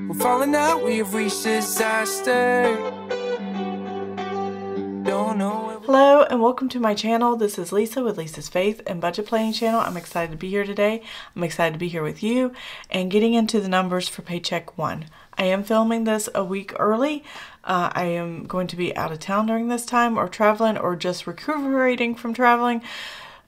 We're falling out, we have reached disaster. Don't know. Hello and welcome to my channel. This is Lisa with Lisa's Faith and Budget Planning channel. I'm excited to be here today. I'm excited to be here with you and getting into the numbers for Paycheck 1. I am filming this a week early. I am going to be out of town during this time or traveling or just recuperating from traveling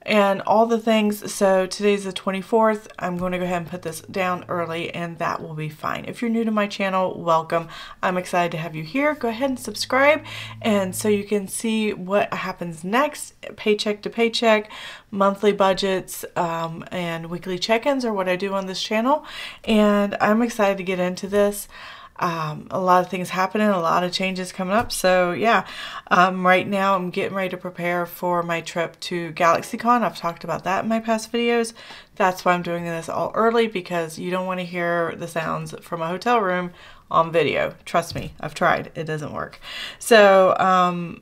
and all the things. So today's the 24th. I'm going to go ahead and put this down early and that will be fine. If you're new to my channel, welcome. I'm excited to have you here. Go ahead and subscribe and so you can see what happens next, paycheck to paycheck, monthly budgets, and weekly check-ins are what I do on this channel. And I'm excited to get into this. A lot of things happening, a lot of changes coming up. So yeah, right now I'm getting ready to prepare for my trip to GalaxyCon. I've talked about that in my past videos. That's why I'm doing this all early, because you don't want to hear the sounds from a hotel room on video. Trust me, I've tried. It doesn't work. So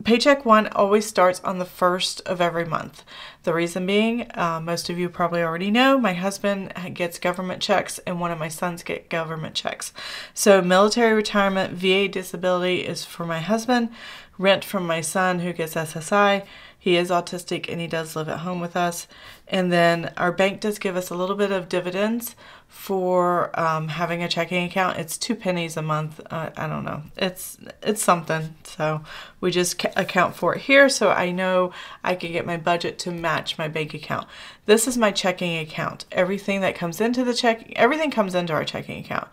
Paycheck 1 always starts on the 1st of every month. The reason being, most of you probably already know, my husband gets government checks and one of my sons get government checks. So military retirement, VA disability is for my husband, rent from my son who gets SSI. He is autistic and he does live at home with us. And then our bank does give us a little bit of dividends for having a checking account. It's 2 pennies a month. I don't know. It's something. So we just account for it here, so I know I can get my budget to match my bank account. This is my checking account. Everything that comes into the check, everything comes into our checking account.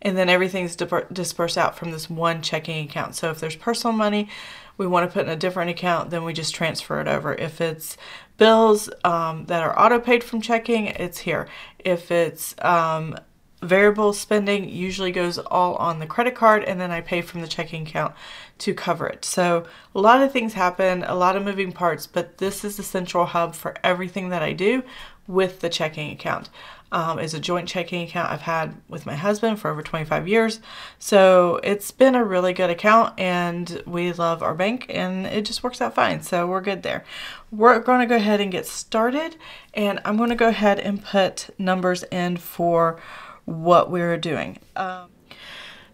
And then everything's dispersed out from this one checking account. So if there's personal money we want to put in a different account, then we just transfer it over. If it's bills that are auto-paid from checking, it's here. If it's variable spending, usually goes all on the credit card, and then I pay from the checking account to cover it. So a lot of things happen, a lot of moving parts, but this is the central hub for everything that I do with the checking account. Is a joint checking account I've had with my husband for over 25 years. So it's been a really good account and we love our bank and it just works out fine. So we're good there. We're going to go ahead and get started, and I'm going to go ahead and put numbers in for what we're doing.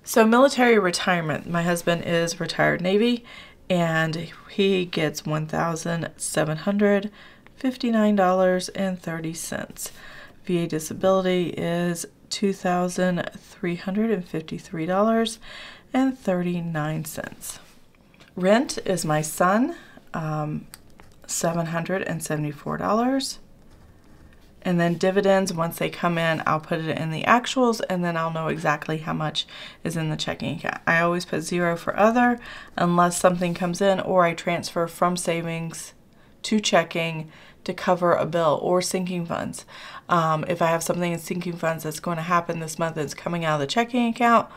So military retirement, my husband is retired Navy and he gets $1,759.30. VA disability is $2,353.39. Rent is my son, $774. And then dividends, once they come in, I'll put it in the actuals and then I'll know exactly how much is in the checking account. I always put 0 for other unless something comes in or I transfer from savings to checking to cover a bill or sinking funds. If I have something in sinking funds that's going to happen this month that's coming out of the checking account,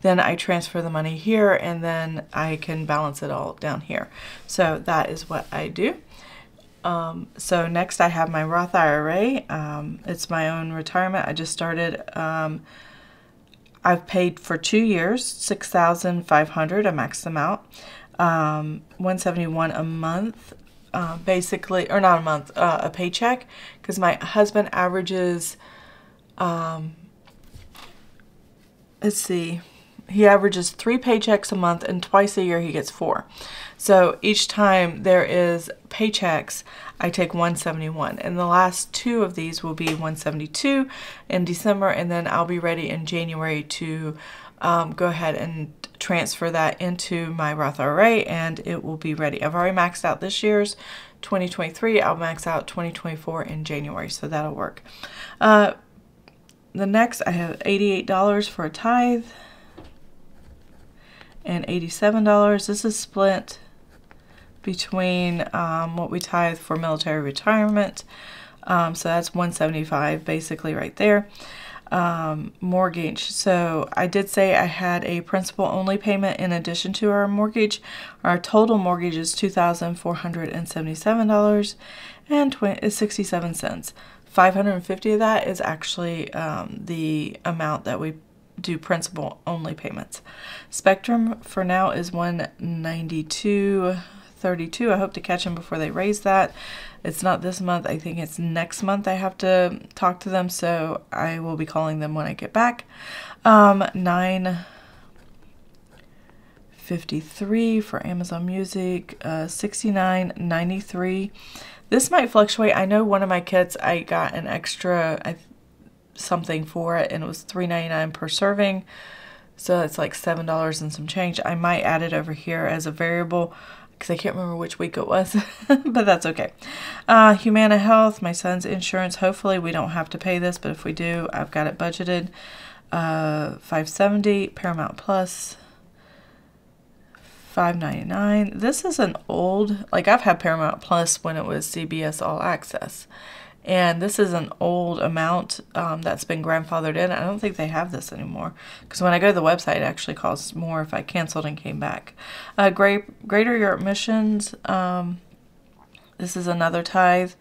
then I transfer the money here and then I can balance it all down here. So that is what I do. So next I have my Roth IRA. It's my own retirement. I just started. I've paid for 2 years, $6,500. I maxed them out. $171 a month. Basically, or not a month, a paycheck, because my husband averages, let's see, he averages 3 paychecks a month and twice a year he gets 4. So each time there is paychecks, I take 171, and the last 2 of these will be 172 in December, and then I'll be ready in January to go ahead and transfer that into my Roth IRA and it will be ready. I've already maxed out this year's 2023. I'll max out 2024 in January, so that'll work. The next I have $88 for a tithe and $87. This is split between what we tithe for military retirement. So that's $175 basically right there. Mortgage. So I did say I had a principal only payment in addition to our mortgage. Our total mortgage is $2,477.67. 550 of that is actually the amount that we do principal only payments. Spectrum for now is $192.32. I hope to catch them before they raise that. It's not this month. I think it's next month I have to talk to them, so I will be calling them when I get back. $9.53 for Amazon Music, $69.93. This might fluctuate. I know one of my kits, I got an extra something for it, and it was $3.99 per serving. So it's like $7 and some change. I might add it over here as a variable because I can't remember which week it was, but that's okay. Humana Health, my son's insurance. Hopefully we don't have to pay this, but if we do, I've got it budgeted. $5.70. Paramount Plus, $5.99. This is an old, like I've had Paramount Plus when it was CBS All Access. And this is an old amount that's been grandfathered in. I don't think they have this anymore. Because when I go to the website, it actually costs more if I canceled and came back. Greater Europe Missions. This is another tithe.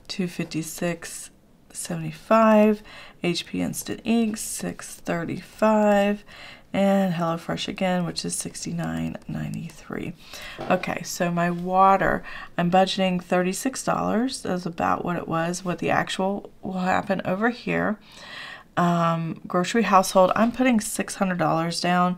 $256.75. HP Instant Ink, $6.35. And HelloFresh again, which is $69.93. Okay, so my water, I'm budgeting $36. That's about what it was. What the actual will happen over here. Grocery household, I'm putting $600 down.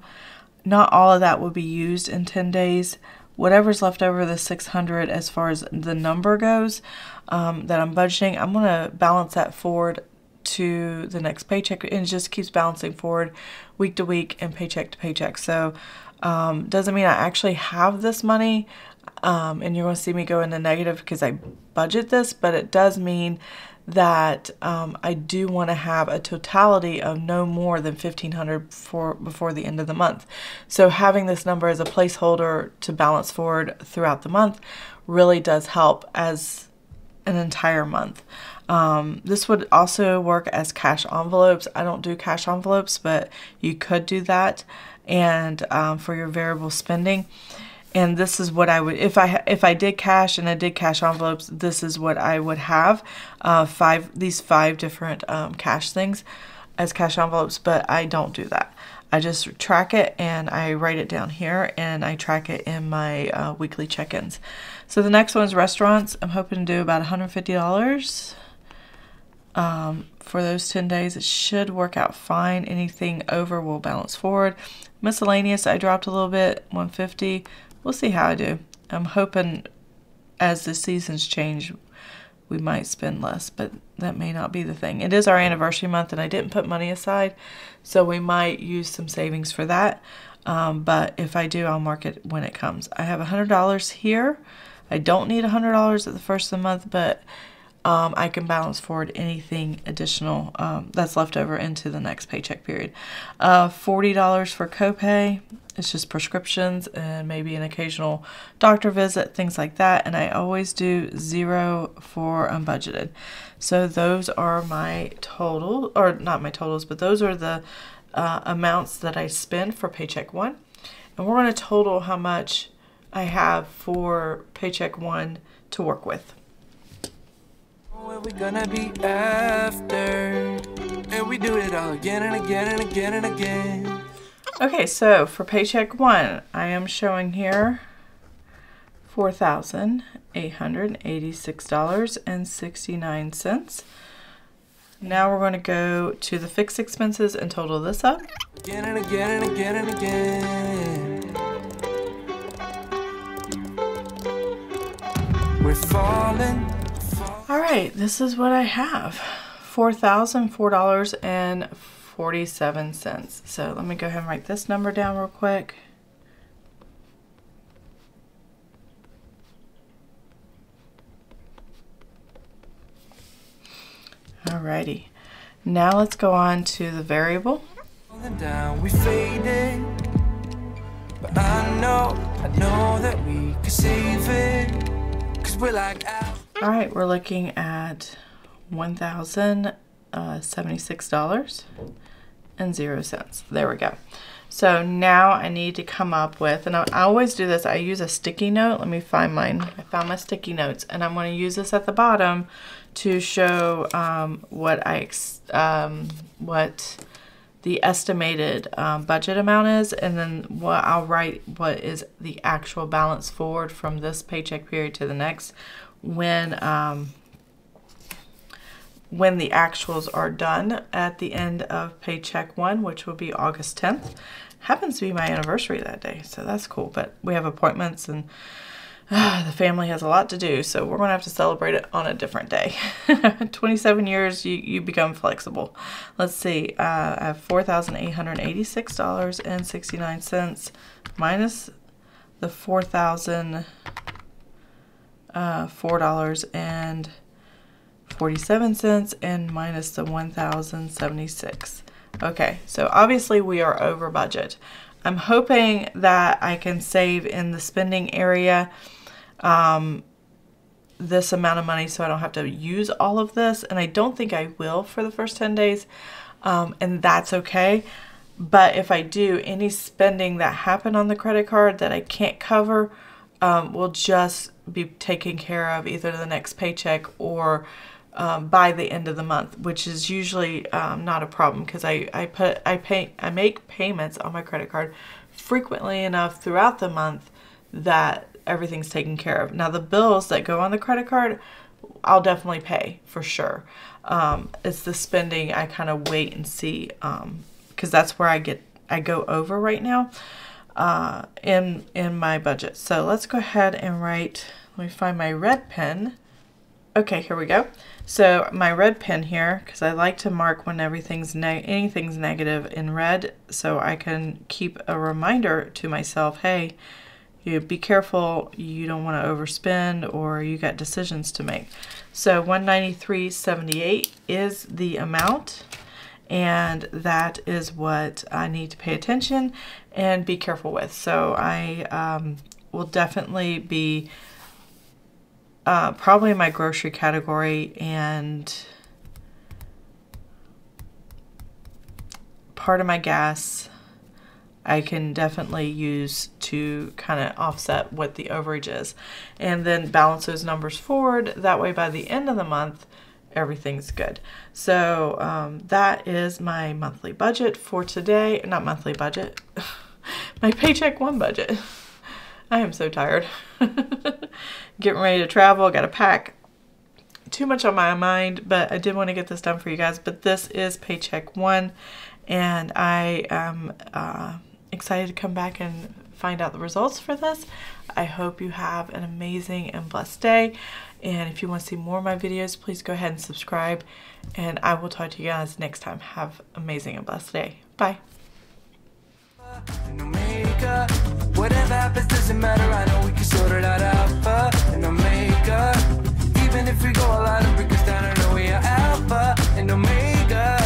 Not all of that will be used in 10 days. Whatever's left over the $600 as far as the number goes that I'm budgeting, I'm going to balance that forward to the next paycheck, and it just keeps balancing forward week to week and paycheck to paycheck. So doesn't mean I actually have this money and you're going to see me go into negative because I budget this, but it does mean that I do want to have a totality of no more than $1,500 before the end of the month. So having this number as a placeholder to balance forward throughout the month really does help as an entire month. This would also work as cash envelopes. I don't do cash envelopes, but you could do that, and for your variable spending. And this is what I would, if I did cash and I did cash envelopes, this is what I would have, these five different cash things as cash envelopes, but I don't do that. I just track it and I write it down here, and I track it in my weekly check-ins. So the next one's restaurants. I'm hoping to do about $150 for those 10 days. It should work out fine. Anything over will balance forward. Miscellaneous, I dropped a little bit, $150. We'll see how I do. I'm hoping as the seasons change, we might spend less, but that may not be the thing. It is our anniversary month, and I didn't put money aside, so we might use some savings for that. But if I do, I'll mark it when it comes. I have $100 here. I don't need $100 at the first of the month, but I can balance forward anything additional that's left over into the next paycheck period. $40 for copay. It's just prescriptions and maybe an occasional doctor visit, things like that. And I always do $0 for unbudgeted. So those are my total, or not my totals, but those are the amounts that I spend for paycheck one. And we're going to total how much I have for paycheck one to work with. Where we gonna be after? And we do it all again and again and again and again. Okay, so for paycheck one, I am showing here $4,886.69. Now we're going to go to the fixed expenses and total this up. Again and again and again and again. We're falling. All right, this is what I have. $4,004.47. So let me go ahead and write this number down real quick. Alrighty. Now let's go on to the variable. Down, we faded, but I know that we can save it, 'cause we're like Alright, we're looking at $1,076.00. There we go. So now I need to come up with, and I always do this, I use a sticky note. Let me find mine. I found my sticky notes, and I'm going to use this at the bottom to show what the estimated budget amount is, and then I'll write what is the actual balance forward from this paycheck period to the next when the actuals are done at the end of paycheck 1, which will be August 10th. Happens to be my anniversary that day, so that's cool. But we have appointments and the family has a lot to do, so we're going to have to celebrate it on a different day. 27 years, you become flexible. Let's see, I have $4,886.69 minus the $4,004.47 and minus the $1,076. Okay, so obviously we are over budget. I'm hoping that I can save in the spending area this amount of money so I don't have to use all of this, and I don't think I will for the first 10 days, and that's okay. But if I do, any spending that happened on the credit card that I can't cover will just be taken care of either the next paycheck or by the end of the month, which is usually not a problem because I make payments on my credit card frequently enough throughout the month that everything's taken care of. Now the bills that go on the credit card, I'll definitely pay for sure. It's the spending I kind of wait and see because that's where I go over right now in my budget. So let's go ahead and write. Let me find my red pen. Okay, here we go. So my red pen here, because I like to mark when anything's negative in red, so I can keep a reminder to myself, hey, you be careful, you don't want to overspend or you got decisions to make. So $193.78 is the amount, and that is what I need to pay attention and be careful with. So I will definitely be probably in my grocery category, and part of my gas I can definitely use to kind of offset what the overage is, and then balance those numbers forward. That way by the end of the month everything's good. So that is my monthly budget for today. Not monthly budget, my paycheck 1 budget. I am so tired. Getting ready to travel, got to pack. Too much on my mind, but I did want to get this done for you guys. But this is paycheck 1, and I am excited to come back and find out the results for this. I hope you have an amazing and blessed day. And if you want to see more of my videos, please go ahead and subscribe. And I will talk to you guys next time. Have an amazing and blessed day. Bye. Whatever happens doesn't matter, I know we can sort it out. Alpha and Omega. Even if we go all out and break us down, I know we are Alpha and Omega.